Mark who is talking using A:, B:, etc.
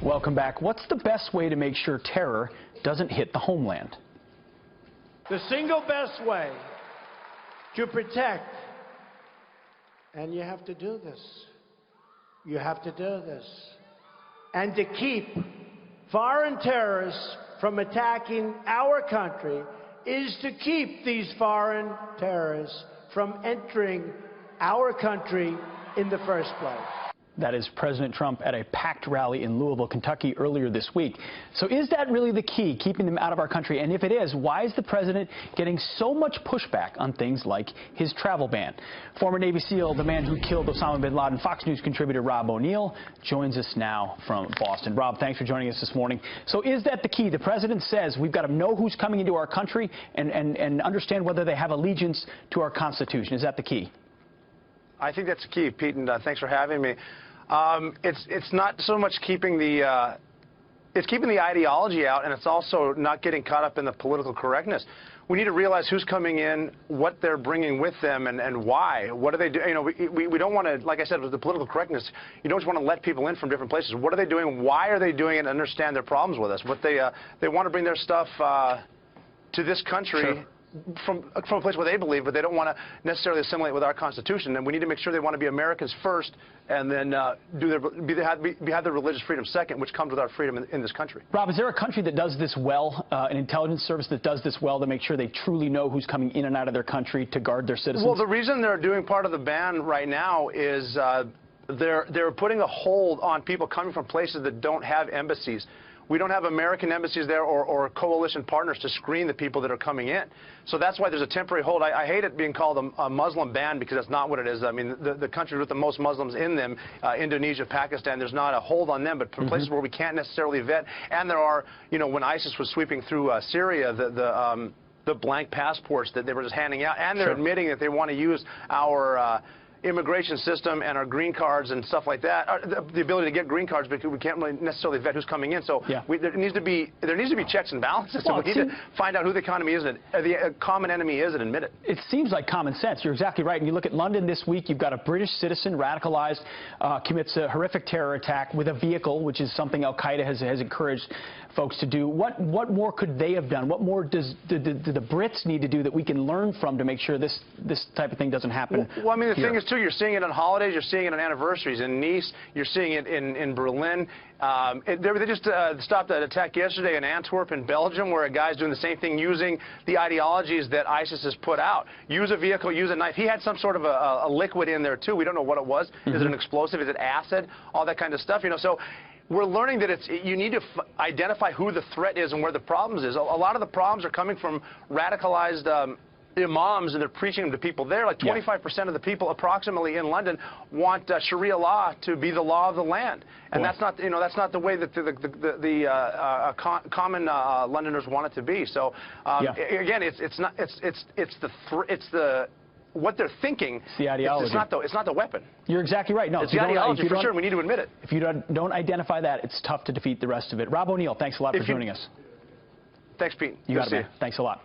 A: Welcome back. What's the best way to make sure terror doesn't hit the homeland?
B: The single best way to protect, and you have to do this, and to keep foreign terrorists from attacking our country is to keep these foreign terrorists from entering our country in the first place.
A: That is President Trump at a packed rally in Louisville, Kentucky earlier this week. So is that really the key, keeping them out of our country? And if it is, why is the president getting so much pushback on things like his travel ban? Former Navy SEAL, the man who killed Osama bin Laden, Fox News contributor Rob O'Neill joins us now from Boston. Rob, thanks for joining us this morning. So is that the key? The president says we've got to know who's coming into our country and understand whether they have allegiance to our Constitution. Is that the key?
C: I think that's the key, Pete, and thanks for having me. It's not so much keeping the it's keeping the ideology out, and it's also not getting caught up in the political correctness. We need to realize who's coming in, what they're bringing with them, and why. What do they do? You know, we don't want to, like I said, with the political correctness, you don't just want to let people in from different places. What are they doing? Why are they doing it? And understand their problems with us. What they want to bring their stuff to this country.
A: Sure.
C: From a place where they believe, but they don't want to necessarily assimilate with our Constitution. And we need to make sure they want to be Americans first, and then have their religious freedom second, which comes with our freedom in this country.
A: Rob, is there a country that does this well, an intelligence service that does this well to make sure they truly know who's coming in and out of their country to guard their citizens?
C: Well, the reason they're doing part of the ban right now is they're putting a hold on people coming from places that don't have embassies. We don't have American embassies there or coalition partners to screen the people that are coming in. So that's why there's a temporary hold. I hate it being called a Muslim ban because that's not what it is. I mean, the countries with the most Muslims in them, Indonesia, Pakistan, there's not a hold on them, but for places where we can't necessarily vet. And there are, you know, when ISIS was sweeping through Syria, the blank passports that they were just handing out, and they're admitting that they want to use our immigration system and our green cards and stuff like that, the ability to get green cards, because we can't really necessarily vet who's coming in. So there needs to be checks and balances. Well, so we need to find out who the economy is, and the common enemy is, and admit it. It
A: seems like common sense. You're exactly right. And you look at London this week, you've got a British citizen radicalized, commits a horrific terror attack with a vehicle, which is something Al-Qaeda has encouraged folks to do. What more could they have done? What more do the Brits need to do that we can learn from to make sure this type of thing doesn't happen?
C: Well, I mean, the thing is, too, you're seeing it on holidays, you're seeing it on anniversaries. In Nice, you're seeing it in Berlin. They just stopped an attack yesterday in Antwerp in Belgium, where a guy's doing the same thing, using the ideologies that ISIS has put out. Use a vehicle, use a knife. He had some sort of a liquid in there, too. We don't know what it was. Is it an explosive? Is it acid? All that kind of stuff, you know. So we're learning that you need to identify who the threat is and where the problems is. A lot of the problems are coming from radicalized imams, and they're preaching them to people there. Like 25% of the people approximately in London want Sharia law to be the law of the land, and that's not, you know, that's not the way that the common Londoners want it to be. So again, it's what they're thinking.
A: It's the ideology.
C: It's not the weapon.
A: You're exactly right. No,
C: it's the ideology for sure. We need to admit it.
A: If you don't identify that, it's tough to defeat the rest of it. Rob O'Neill, thanks a lot for joining us.
C: Thanks, Pete.
A: You got it, man. Thanks a lot.